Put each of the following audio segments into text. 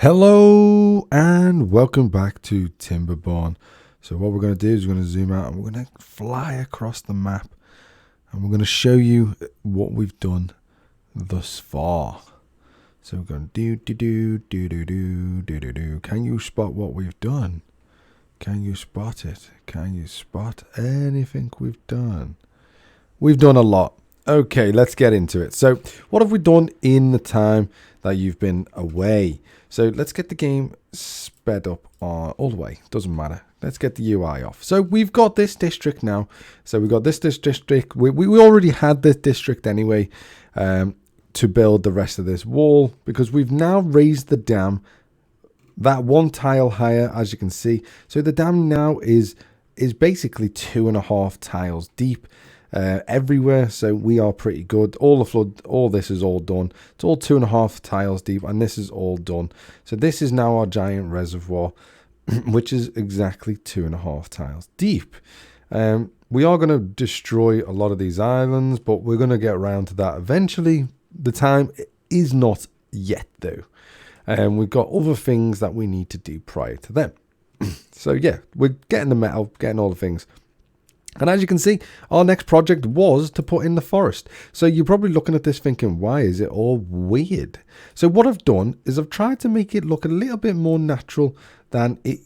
Hello and welcome back to Timberborn. So what we're going to do is we're going to zoom out and we're going to fly across the map and we're going to show you what we've done thus far. So we're going to do. Can you spot what we've done? Can you spot it? Can you spot anything we've done? We've done a lot. Okay, let's get into it. So what have we done in the time that you've been away? So let's get the game sped up all the way. Doesn't matter. Let's get the UI off. So we've got this district now. So we got this district. We already had this district anyway to build the rest of this wall because we've now raised the dam that one tile higher, as you can see. So the dam now is basically 2.5 tiles deep. Everywhere, so we are pretty good. All the flood, all this is all done. It's all 2.5 tiles deep, and this is all done. So this is now our giant reservoir, which is exactly 2.5 tiles deep. We are going to destroy a lot of these islands, but we're going to get around to that eventually. The time is not yet, though. We've got other things that we need to do prior to them. So yeah, we're getting the metal, getting all the things. And as you can see, our next project was to put in the forest. So you're probably looking at this thinking, why is it all weird? So what I've done is I've tried to make it look a little bit more natural than it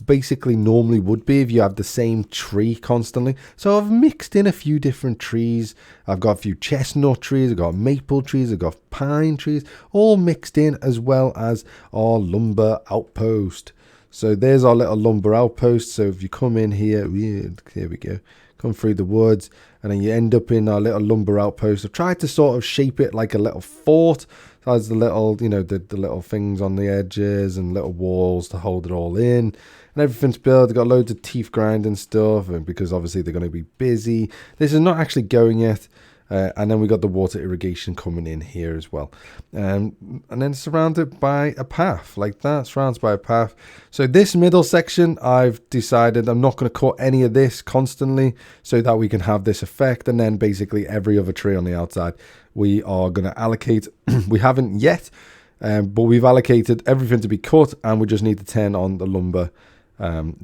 basically normally would be if you have the same tree constantly. So I've mixed in a few different trees. I've got a few chestnut trees, I've got maple trees, I've got pine trees, all mixed in, as well as our lumber outpost. So there's our little lumber outpost. So if you come in here, here we go, come through the woods, and then you end up in our little lumber outpost. I've tried to sort of shape it like a little fort. So there's the little, you know, the little things on the edges and little walls to hold it all in. And everything's built. They've got loads of teeth grinding stuff, and because obviously they're going to be busy. This is not actually going yet. And then we got the water irrigation coming in here as well. And then surrounded by a path like that, surrounded by a path. So this middle section, I've decided I'm not going to cut any of this constantly so that we can have this effect. And then basically every other tree on the outside, we are going to allocate. We haven't yet, but we've allocated everything to be cut, and we just need to turn on the lumber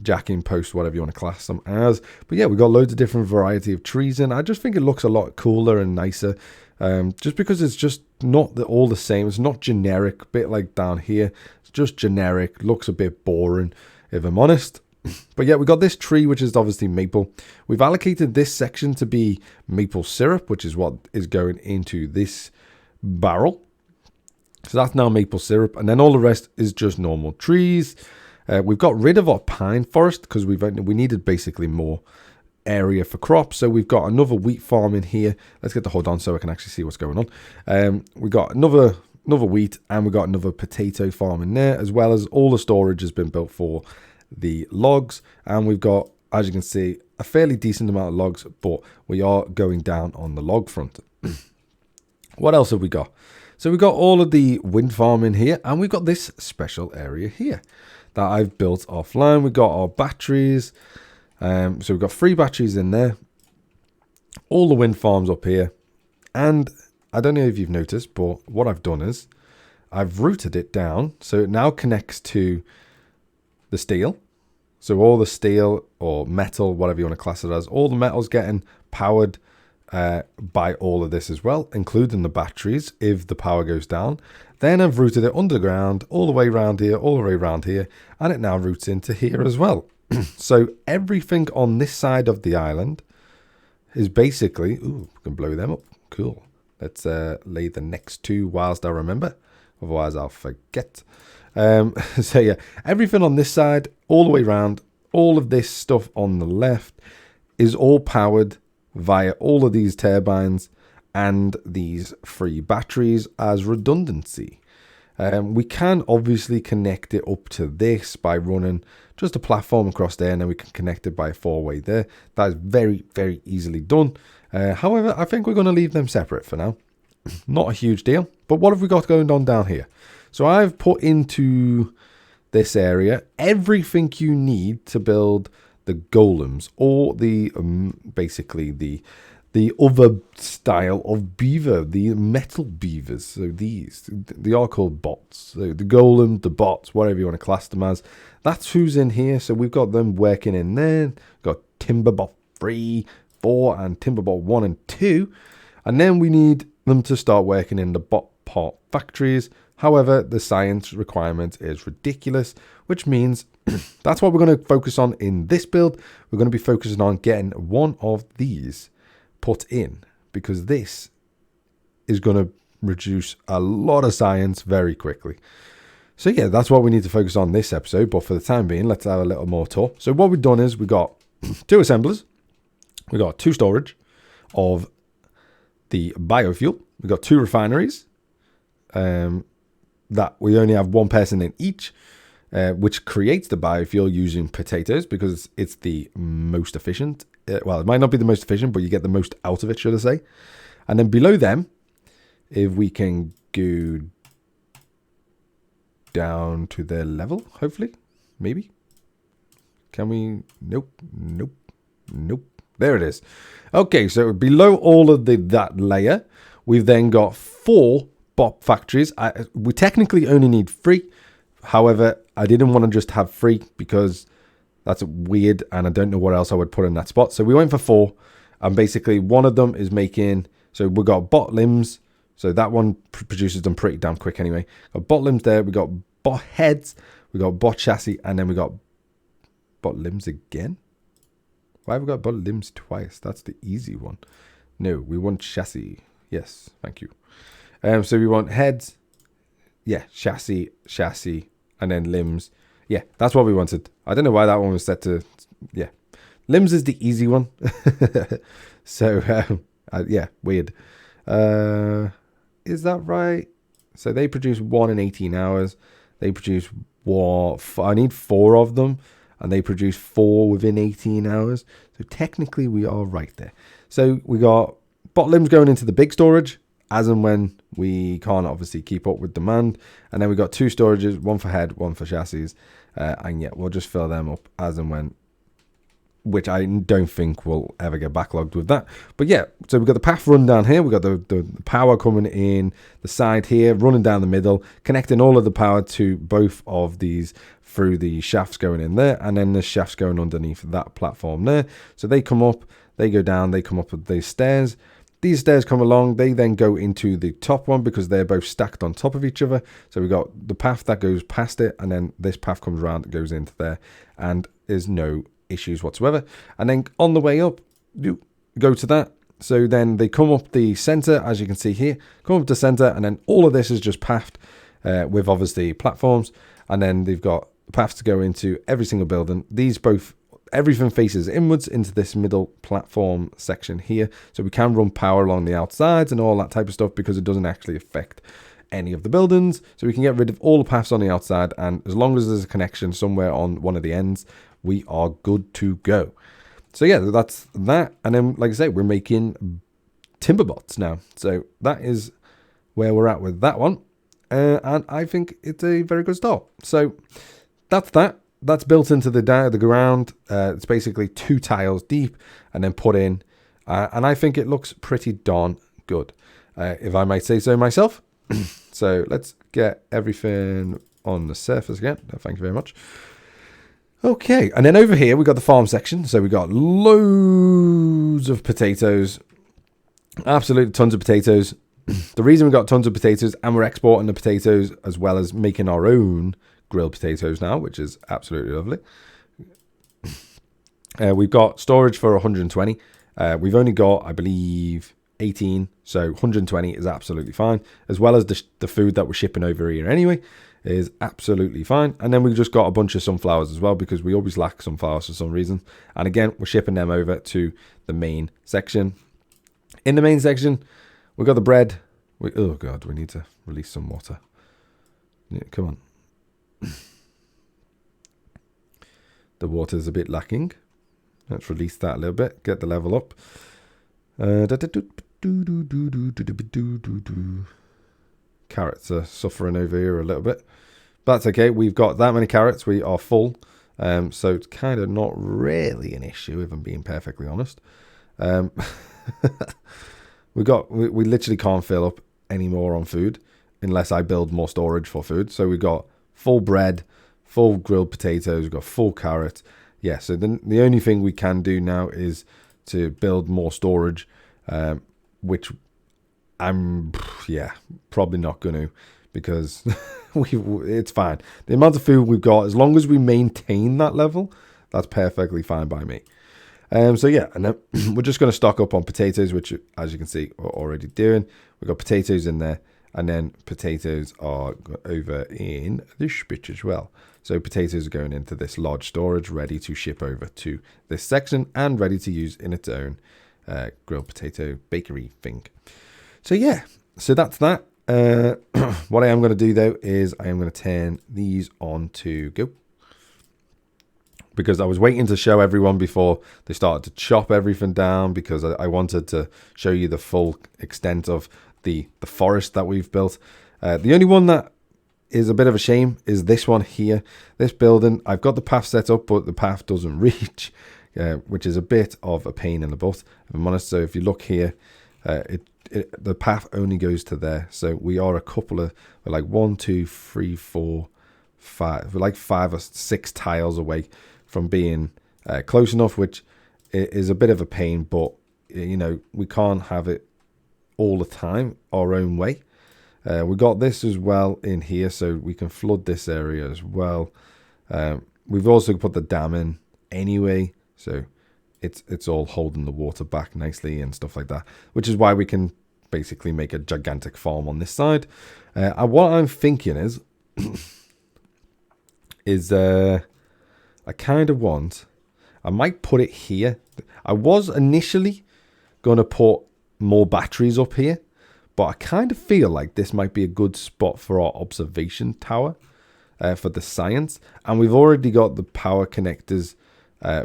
jacking post, whatever you want to class them as. But yeah, we've got loads of different variety of trees in. I just think it looks a lot cooler and nicer, just because it's just not all the same. It's not generic, a bit like down here. It's just generic, looks a bit boring if I'm honest. But yeah, we got this tree, which is obviously maple. We've allocated this section to be maple syrup, which is what is going into this barrel. So that's now maple syrup, and then all the rest is just normal trees. We've got rid of our pine forest because we needed basically more area for crops. So we've got another wheat farm in here. Let's get the hood on so I can actually see what's going on. We got another wheat, and we got another potato farm in there, as well as all the storage has been built for the logs. And we've got, as you can see, a fairly decent amount of logs, but we are going down on the log front. What else have we got? So we've got all of the wind farm in here, and we've got this special area here that I've built offline. We've got our batteries. So we've got 3 batteries in there. All the wind farms up here. And I don't know if you've noticed, but what I've done is I've routed it down. So it now connects to the steel. So all the steel or metal, whatever you want to class it as, all the metal's getting powered by all of this as well, including the batteries if the power goes down. Then I've routed it underground all the way around here, all the way around here, and it now routes into here as well. So everything on this side of the island is basically, ooh, we can blow them up. Cool. Let's lay the next 2 whilst I remember, otherwise I'll forget. So yeah, everything on this side, all the way around, all of this stuff on the left is all powered via all of these turbines and these 3 batteries as redundancy. We can obviously connect it up to this by running just a platform across there, and then we can connect it by a 4-way there. That is very, very easily done. However, I think we're going to leave them separate for now. Not a huge deal. But what have we got going on down here? So I've put into this area everything you need to build the golems, or the basically the the other style of beaver, the metal beavers. So they are called bots. So the golem, the bots, whatever you want to class them as. That's who's in here. So we've got them working in there. We've got Timberbot 3, 4, and Timberbot 1 and 2. And then we need them to start working in the bot part factories. However, the science requirement is ridiculous, which means that's what we're going to focus on in this build. We're going to be focusing on getting one of these put in, because this is going to reduce a lot of science very quickly. So yeah, that's what we need to focus on this episode. But for the time being, let's have a little more tour. So what we've done is we got 2 assemblers. We got 2 storage of the biofuel. We got 2 refineries. That we only have 1 person in each, which creates the biofuel using potatoes, because it's the most efficient. Well, it might not be the most efficient, but you get the most out of it, should I say. And then below them, if we can go down to their level, hopefully, maybe. Can we? Nope. There it is. Okay, so below all of that layer, we've then got 4 bot factories. We technically only need 3. However, I didn't want to just have 3 because that's weird, and I don't know what else I would put in that spot. So we went for 4, and basically one of them is making. So we got bot limbs. So that one produces them pretty damn quick anyway. Got bot limbs there. We got bot heads. We got bot chassis, and then we got bot limbs again. Why have we got bot limbs twice? That's the easy one. No, we want chassis. Yes, thank you. So we want heads. Yeah, chassis, and then limbs. Yeah, that's what we wanted. I don't know why that one was set to. Yeah, limbs is the easy one. So yeah, weird. Is that right? So they produce 1 in 18 hours. They produce I need 4 of them, and they produce 4 within 18 hours. So technically we are right there. So we got bot limbs going into the big storage as and when we can't obviously keep up with demand. And then we got 2 storages, 1 for head, 1 for chassis. And yeah, we'll just fill them up as and when, which I don't think will ever get backlogged with that. But yeah, so we've got the path run down here. We've got the power coming in the side here, running down the middle, connecting all of the power to both of these through the shafts going in there, and then the shafts going underneath that platform there. So they come up, they go down, they come up with these stairs. These stairs come along, they then go into the top one because they're both stacked on top of each other. So we've got the path that goes past it, and then this path comes around, goes into there, and there's no issues whatsoever. And then on the way up, you go to that. So then they come up the center, as you can see here, come up the center, and then all of this is just pathed with obviously platforms. And then they've got paths to go into every single building. Everything faces inwards into this middle platform section here. So we can run power along the outsides and all that type of stuff because it doesn't actually affect any of the buildings. So we can get rid of all the paths on the outside, and as long as there's a connection somewhere on one of the ends, we are good to go. So yeah, that's that. And then, like I say, we're making Timberbots now. So that is where we're at with that one. And I think it's a very good start. So that's that. That's built into the ground. It's basically 2 tiles deep and then put in. And I think it looks pretty darn good, if I might say so myself. So let's get everything on the surface again. Thank you very much. Okay, and then over here we got the farm section. So we got loads of potatoes. Absolutely tons of potatoes. The reason we got tons of potatoes, and we're exporting the potatoes as well as making our own grilled potatoes now, which is absolutely lovely. We've got storage for 120. We've only got, I believe, 18, so 120 is absolutely fine, as well as the food that we're shipping over here anyway is absolutely fine. And then we just got a bunch of sunflowers as well, because we always lack sunflowers for some reason. And again, we're shipping them over to the main section. In the main section, we've got the bread. Oh god, we need to release some water. Yeah, come on. The water's a bit lacking. Let's release that a little bit, get the level up. Carrots are suffering over here a little bit, but that's okay. We've got that many carrots, we are full, so it's kind of not really an issue, if I'm being perfectly honest. we literally can't fill up any more on food unless I build more storage for food. So we got full bread, full grilled potatoes, we've got full carrots. Yeah, so the only thing we can do now is to build more storage, which I'm, probably not going to, because it's fine. The amount of food we've got, as long as we maintain that level, that's perfectly fine by me. So yeah, and then we're just going to stock up on potatoes, which, as you can see, we're already doing. We've got potatoes in there, and then potatoes are over in this bitch as well. So potatoes are going into this large storage, ready to ship over to this section and ready to use in its own grilled potato bakery thing. So yeah, so that's that. What I am going to do though is I am going to turn these on to go, because I was waiting to show everyone before they started to chop everything down, because I wanted to show you the full extent of the forest that we've built. The only one that is a bit of a shame is this one here. This building, I've got the path set up, but the path doesn't reach, which is a bit of a pain in the butt, if I'm honest. So if you look here, the path only goes to there. So we are a couple of, we're like 1, 2, 3, 4, 5, we're like 5 or 6 tiles away from being close enough, which is a bit of a pain, but you know, we can't have it all the time our own way. We got this as well in here, so we can flood this area as well. We've also put the dam in anyway, so it's all holding the water back nicely and stuff like that, which is why we can basically make a gigantic farm on this side. And what I'm thinking is I kind of want, I might put it here. I was initially going to put more batteries up here, but I kind of feel like this might be a good spot for our observation tower for the science. And we've already got the power connectors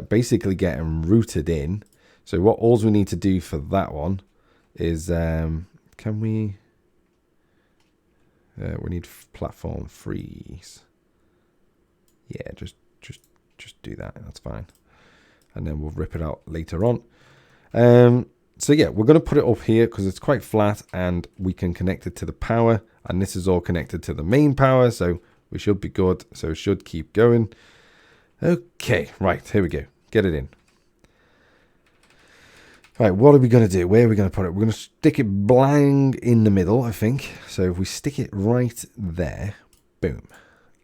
basically getting routed in. So what all we need to do for that one is, can we need platform freeze. Yeah, just do that. That's fine. And then we'll rip it out later on. So yeah, we're going to put it up here because it's quite flat and we can connect it to the power. And this is all connected to the main power. So we should be good. So it should keep going. Okay, right. Here we go. Get it in. Right, what are we going to do? Where are we going to put it? We're going to stick it blang in the middle, I think. So if we stick it right there, boom.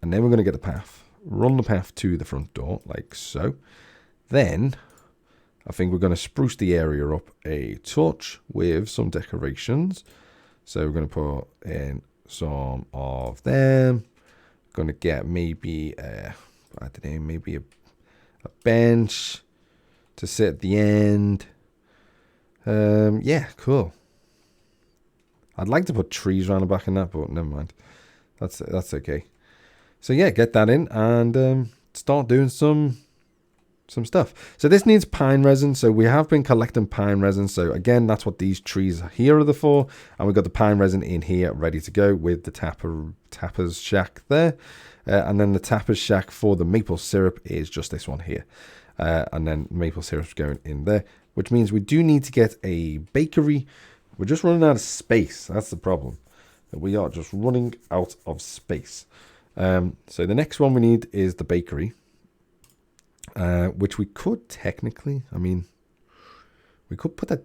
And then we're going to get the path. Run the path to the front door, like so. Then I think we're going to spruce the area up a touch with some decorations. So we're going to put in some of them. Going to get maybe, I don't know, maybe a bench to sit at the end. Yeah, cool. I'd like to put trees around the back in that, but never mind. That's okay. So yeah, get that in and start doing some stuff. So this needs pine resin. So we have been collecting pine resin. So again, that's what these trees here are for. And we've got the pine resin in here ready to go with the tapper's shack there. And then the tapper's shack for the maple syrup is just this one here. And then maple syrup's going in there, which means we do need to get a bakery. We're just running out of space. That's the problem. We are just running out of space. So the next one we need is the bakery. Which we could technically, I mean, we could put it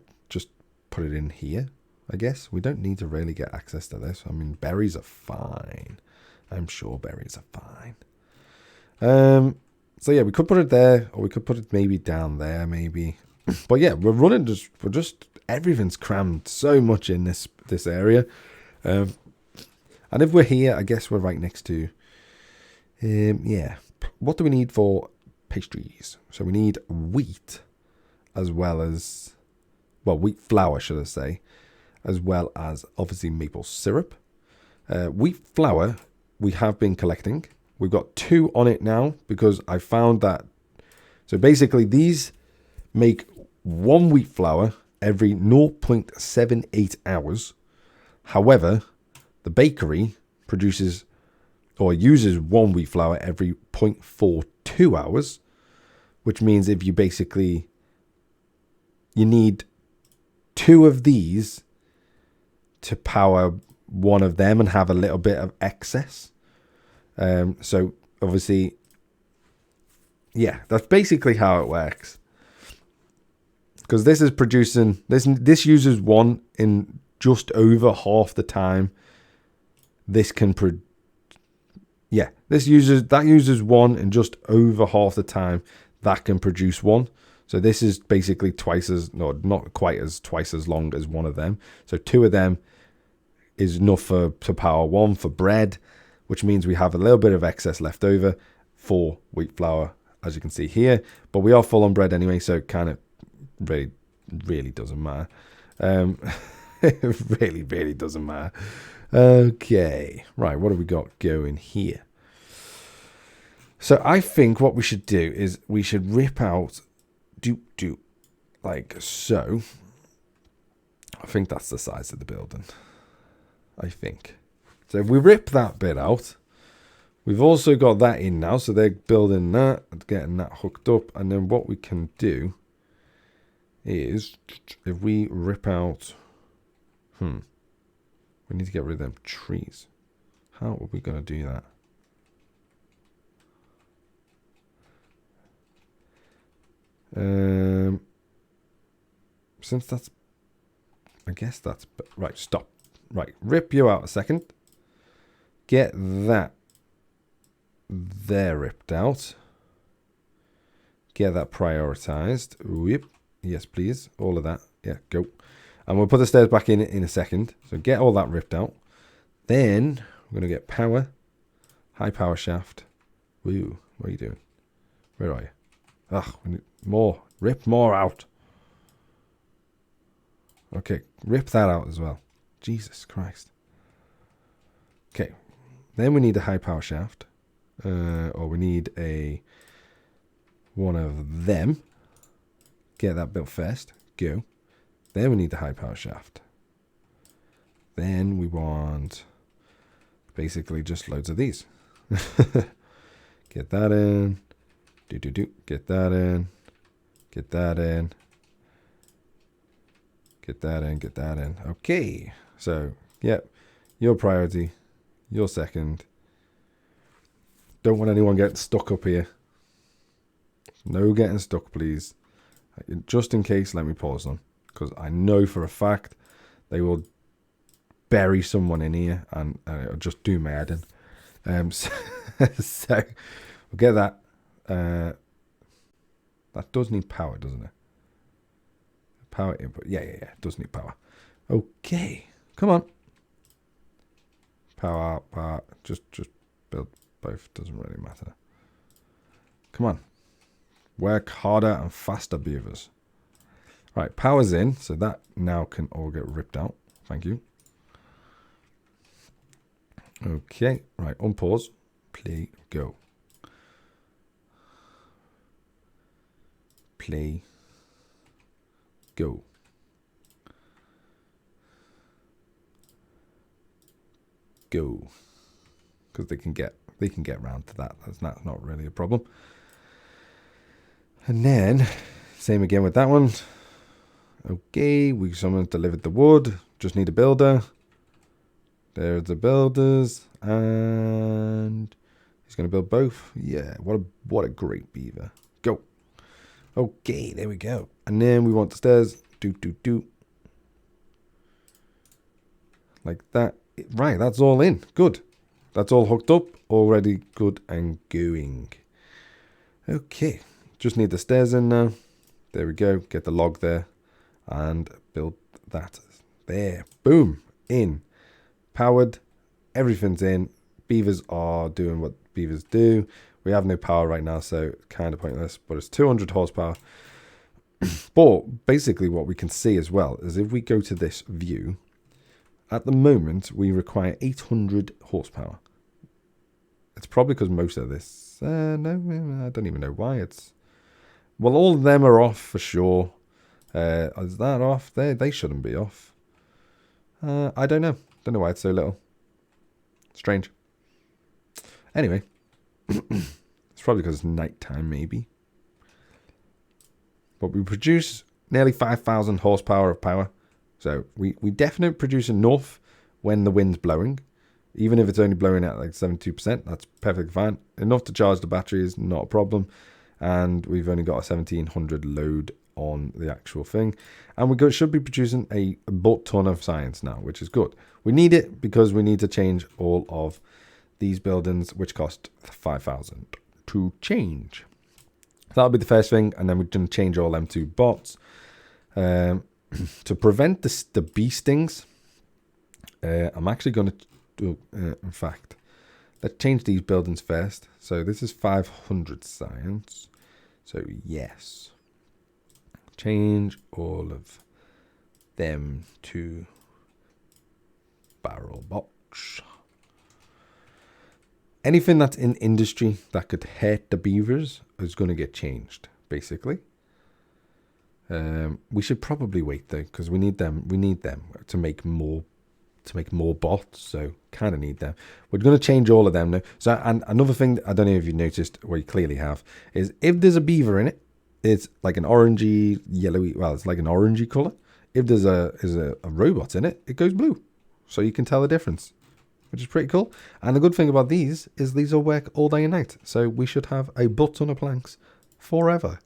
in here, I guess. We don't need to really get access to this. I mean, berries are fine. I'm sure berries are fine. So yeah, we could put it there, or we could put it maybe down there, maybe. But yeah, we're just everything's crammed so much in this area. And if we're here, I guess we're right next to, yeah. What do we need for pastries? So we need wheat as well as, well, wheat flour, should I say, as well as obviously maple syrup. Wheat flour we have been collecting. We've got 2 on it now because I found that, so basically these make 1 wheat flour every 0.78 hours. However, the bakery produces or uses 1 wheat flour every 0.42 hours, which means if you basically, you need 2 of these to power one of them and have a little bit of excess. So obviously, yeah, that's basically how it works. Because this is producing, this uses 1 in just over half the time. This can that uses 1 in just over half the time that can produce 1. So this is basically twice as, no, not quite as twice as long as 1 of them. So 2 of them is enough to power 1 for bread, which means we have a little bit of excess left over for wheat flour, as you can see here. But we are full on bread anyway, so it kind of really doesn't matter. It really doesn't matter. Okay, right, what have we got going here? So I think what we should do is we should rip out, like so. I think that's the size of the building. I think. So if we rip that bit out, we've also got that in now. So they're building that, getting that hooked up. And then what we can do is, if we rip out, we need to get rid of them trees. How are we going to do that? Since that's, I guess that's, right, stop. Right, rip you out a second. Get that there ripped out. Get that prioritized. Whip. Yes, please. All of that. Yeah, go. And we'll put the stairs back in a second. So get all that ripped out. Then we're going to get power. High power shaft. Woo. What are you doing? Where are you? Ugh, we need more. Rip more out. Okay, rip that out as well. Jesus Christ. Okay, then we need a high power shaft. Or we need one of them. Get that built first. Go. Then we need the high power shaft. Then we want basically just loads of these. Get that in. Get that in. Get that in. Get that in. Get that in. Okay. So, yep. Your priority. Your second. Don't want anyone getting stuck up here. No getting stuck, please. Just in case, let me pause them. Because I know for a fact they will bury someone in here and it'll just do my head in. So we'll get that. That does need power, doesn't it? Power input. Yeah. It does need power. Okay. Come on. Power. Just build both. Doesn't really matter. Come on. Work harder and faster, beavers. Right, power's in, so that now can all get ripped out. Thank you. Okay, right, unpause. Play, go. Play, go. Go. Because they can get around to that. That's not really a problem. And then, same again with that one. Okay, someone delivered the wood. Just need a builder. There's the builders. And he's going to build both. Yeah, what a great beaver. Go. Okay, there we go. And then we want the stairs. Do. Like that. Right, that's all in. Good. That's all hooked up. Already good and going. Okay. Just need the stairs in now. There we go. Get the log there. And build that there. Boom. In. Powered. Everything's in. Beavers are doing what beavers do. We have no power right now, so kind of pointless. But it's 200 horsepower. But basically what we can see as well is if we go to this view, at the moment we require 800 horsepower. It's probably because most of this... no, I don't even know why it's... Well, all of them are off for sure. Is that off? They shouldn't be off. I don't know. Don't know why it's so little. Strange. Anyway. It's probably because it's nighttime, maybe. But we produce nearly 5,000 horsepower of power. So we definitely produce enough when the wind's blowing. Even if it's only blowing at like 72%, that's perfectly fine. Enough to charge the battery is not a problem. And we've only got a 1700 load on the actual thing. And we should be producing a butt ton of science now, which is good. We need it because we need to change all of these buildings, which cost 5,000 to change. That'll be the first thing. And then we're going to change all them to bots. To prevent the bee stings, I'm actually going to do, in fact, let's change these buildings first. So this is 500 science. So yes, change all of them to barrel box. Anything that's in industry that could hurt the beavers is going to get changed, basically. We should probably wait though, because we need them. We need them to make more bots. So kind of need them. We're going to change all of them now. So, and another thing I don't know if you noticed, or you clearly have, is if there's a beaver in it, it's like an orangey, yellowy. Well, it's like an orangey color. If there's a robot in it, it goes blue. So you can tell the difference, which is pretty cool. And the good thing about these is these will work all day and night. So we should have a butt ton of planks forever.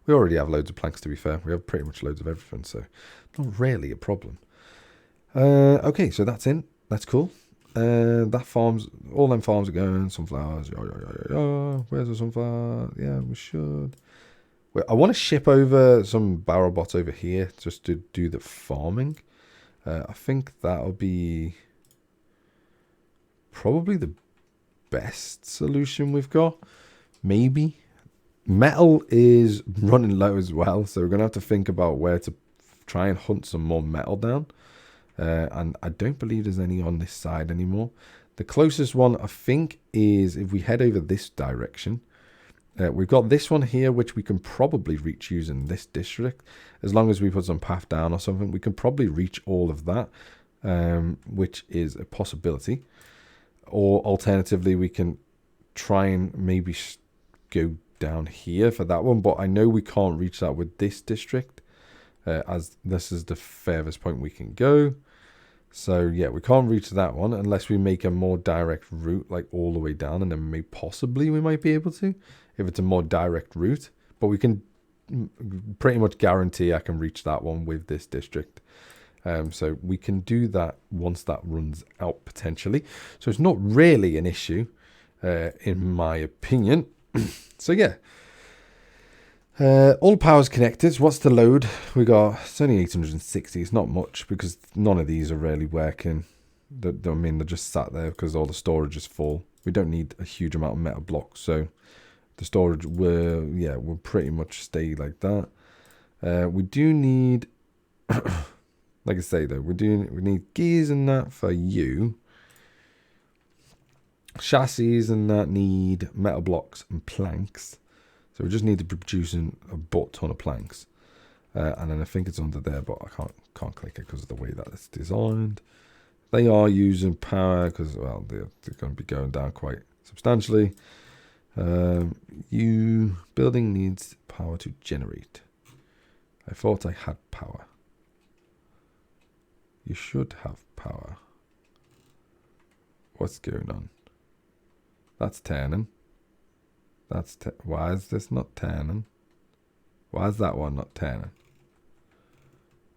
We already have loads of planks, to be fair. We have pretty much loads of everything, so not really a problem. Okay, so that's in. That's cool. That farms, all them farms are going. Sunflowers. Where's the sunflower? Yeah, we should. Wait, I want to ship over some barrel bots over here just to do the farming. I think that'll be probably the best solution we've got. Maybe. Metal is running low as well, so we're going to have to think about where to try and hunt some more metal down. And I don't believe there's any on this side anymore. The closest one, I think, is if we head over this direction. We've got this one here, which we can probably reach using this district. As long as we put some path down or something, we can probably reach all of that, which is a possibility. Or alternatively, we can try and maybe go down here for that one, but I know we can't reach that with this district, as this is the furthest point we can go. So yeah, we can't reach that one unless we make a more direct route, like all the way down, and then we might be able to, if it's a more direct route. But we can pretty much guarantee I can reach that one with this district. So we can do that once that runs out potentially. So it's not really an issue, in my opinion. So yeah, all power's connected. What's the load? We got, it's only 860. It's not much because none of these are really working. They're just sat there because all the storage is full. We don't need a huge amount of metal blocks, so the storage will pretty much stay like that. We do need, like I say though, we need gears and that for you. Chassis and that need metal blocks and planks. So we just need to be producing a butt ton of planks. And then I think it's under there, but I can't click it because of the way that it's designed. They are using power because, well, they're going to be going down quite substantially. You building needs power to generate. I thought I had power. You should have power. What's going on? That's turning. Why is this not turning? Why is that one not turning?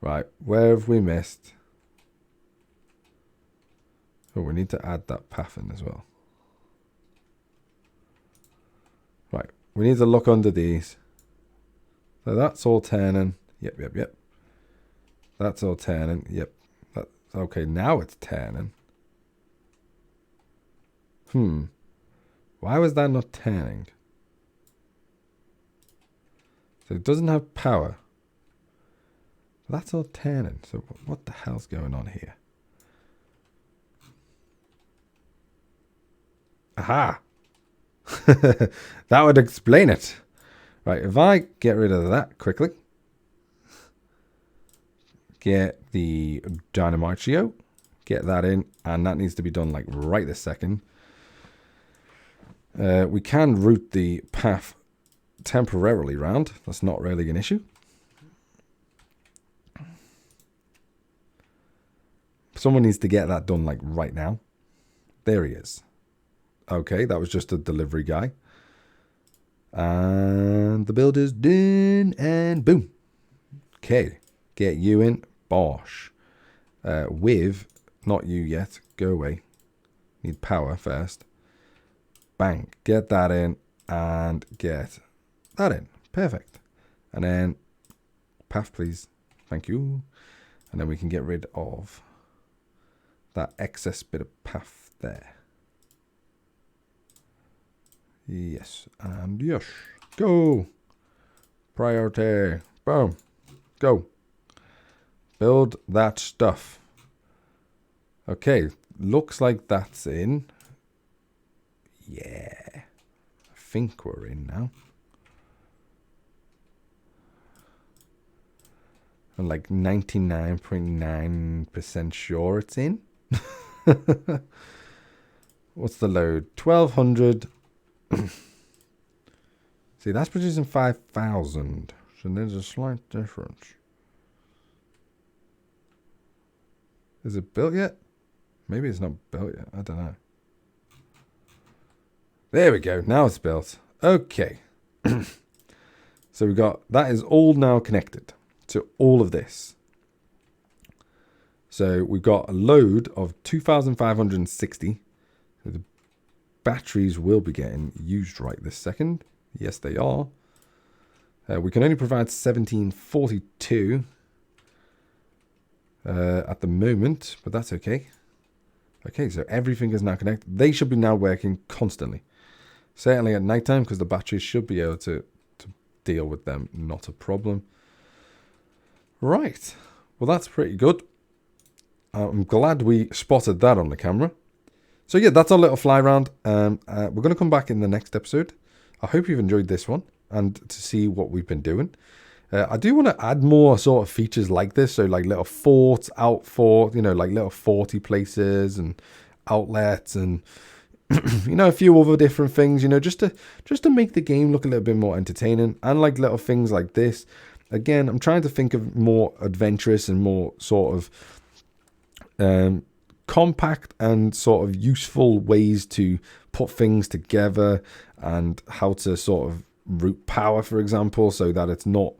Right, where have we missed? Oh, we need to add that path in as well. Right, we need to look under these. So that's all turning. Yep. That's all turning. Yep. That's okay, now it's turning. Why was that not turning? So it doesn't have power. That's all turning. So what the hell's going on here? Aha! That would explain it. Right, if I get rid of that quickly. Get the Dynamitio. Get that in. And that needs to be done like right this second. We can route the path temporarily round. That's not really an issue. Someone needs to get that done like right now. There he is. Okay, that was just a delivery guy. And the build is done, and boom. Okay, get you in. Bosh. With, not you yet. Go away. Need power first. Bang. Get that in, and get that in. Perfect. And then path, please. Thank you. And then we can get rid of that excess bit of path there. Yes, and yes. Go. Priority. Boom. Go. Build that stuff. Okay, looks like that's in. Yeah. I think we're in now. I'm like 99.9% sure it's in. What's the load? 1200. See, that's producing 5,000. So there's a slight difference. Is it built yet? Maybe it's not built yet. I don't know. There we go. Now it's built. Okay. So we got, that is all now connected to all of this. So we've got a load of 2,560. So the batteries will be getting used right this second. Yes, they are. We can only provide 1742 at the moment, but that's okay. Okay, so everything is now connected. They should be now working constantly. Certainly at nighttime, because the batteries should be able to deal with them. Not a problem. Right. Well, that's pretty good. I'm glad we spotted that on the camera. So yeah, that's our little fly round. We're going to come back in the next episode. I hope you've enjoyed this one and to see what we've been doing. I do want to add more sort of features like this. So like little forts, out fort, you know, like little forty places and outlets and, you know, a few other different things, you know, just to make the game look a little bit more entertaining, and like little things like this. Again, I'm trying to think of more adventurous and more sort of compact and sort of useful ways to put things together, and how to sort of route power, for example, so that it's not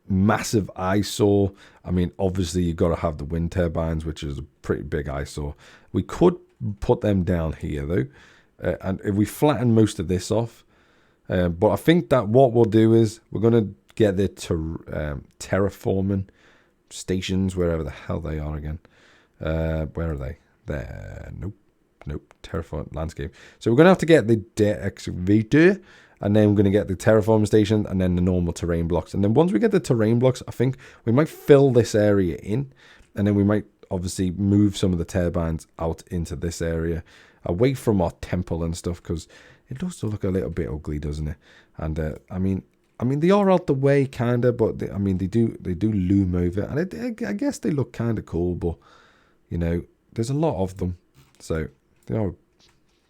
massive eyesore. I mean, obviously you've got to have the wind turbines, which is a pretty big eyesore. We could put them down here though, and if we flatten most of this off, but I think that what we'll do is we're going to get the terraforming stations, wherever the hell they are again. Where are they? There. Nope. Terraform landscape. So we're going to have to get the excavator, and then we're going to get the terraform station, and then the normal terrain blocks. And then once we get the terrain blocks, I think we might fill this area in, and then we might obviously move some of the turbines out into this area, away from our temple and stuff, because it does look a little bit ugly, doesn't it? And I mean they are out the way kinda, but they do loom over, and I guess they look kind of cool, but you know, there's a lot of them, so they are a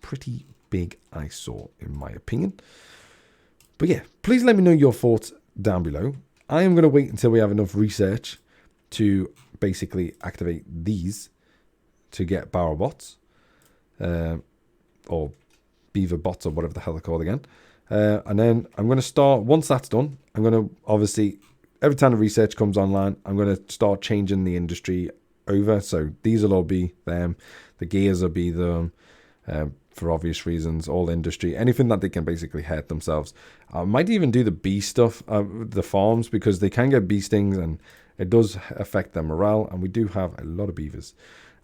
pretty big eyesore in my opinion. But yeah, please let me know your thoughts down below. I am going to wait until we have enough research to basically activate these to get barrel bots, or beaver bots, or whatever the hell they're called again. And then I'm going to start, once that's done, I'm going to obviously, every time the research comes online, I'm going to start changing the industry over. So these will all be them. The gears will be them, for obvious reasons. All industry, anything that they can basically hurt themselves. I might even do the bee stuff, the farms, because they can get bee stings and it does affect their morale, and we do have a lot of beavers.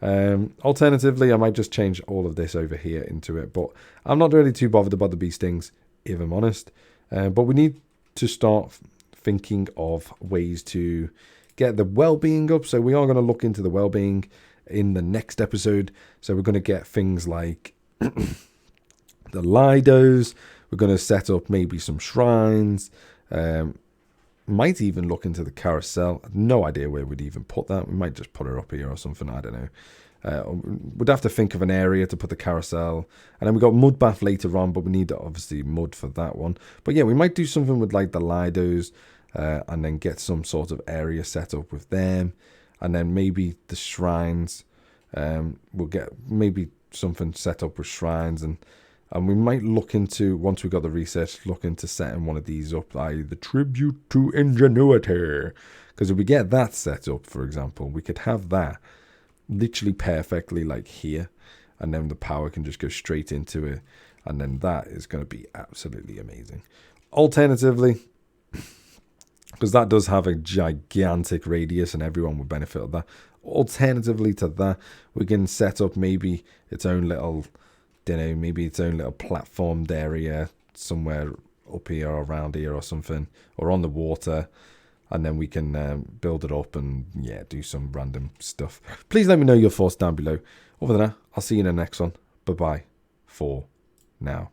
Alternatively, I might just change all of this over here into it, but I'm not really too bothered about the bee stings, if I'm honest. But we need to start thinking of ways to get the well-being up. So we are going to look into the well-being in the next episode. So we're going to get things like the Lidos. We're going to set up maybe some shrines. Might even look into the carousel. No idea where we'd even put that. We might just put her up here or something. I don't know. We'd have to think of an area to put the carousel. And then we got mud bath later on, but we need obviously mud for that one. But yeah, we might do something with like the Lidos, and then get some sort of area set up with them. And then maybe the shrines. We'll get maybe something set up with shrines, and we might look into, once we've got the research, look into setting one of these up, i.e. the tribute to ingenuity. Because if we get that set up, for example, we could have that literally perfectly like here, and then the power can just go straight into it, and then that is going to be absolutely amazing. Alternatively, because that does have a gigantic radius and everyone would benefit of that. Alternatively to that, we can set up maybe its own little, maybe its own little platformed area somewhere up here or around here or something, or on the water, and then we can build it up and, yeah, do some random stuff. Please let me know your thoughts down below. Other than that, I'll see you in the next one. Bye-bye for now.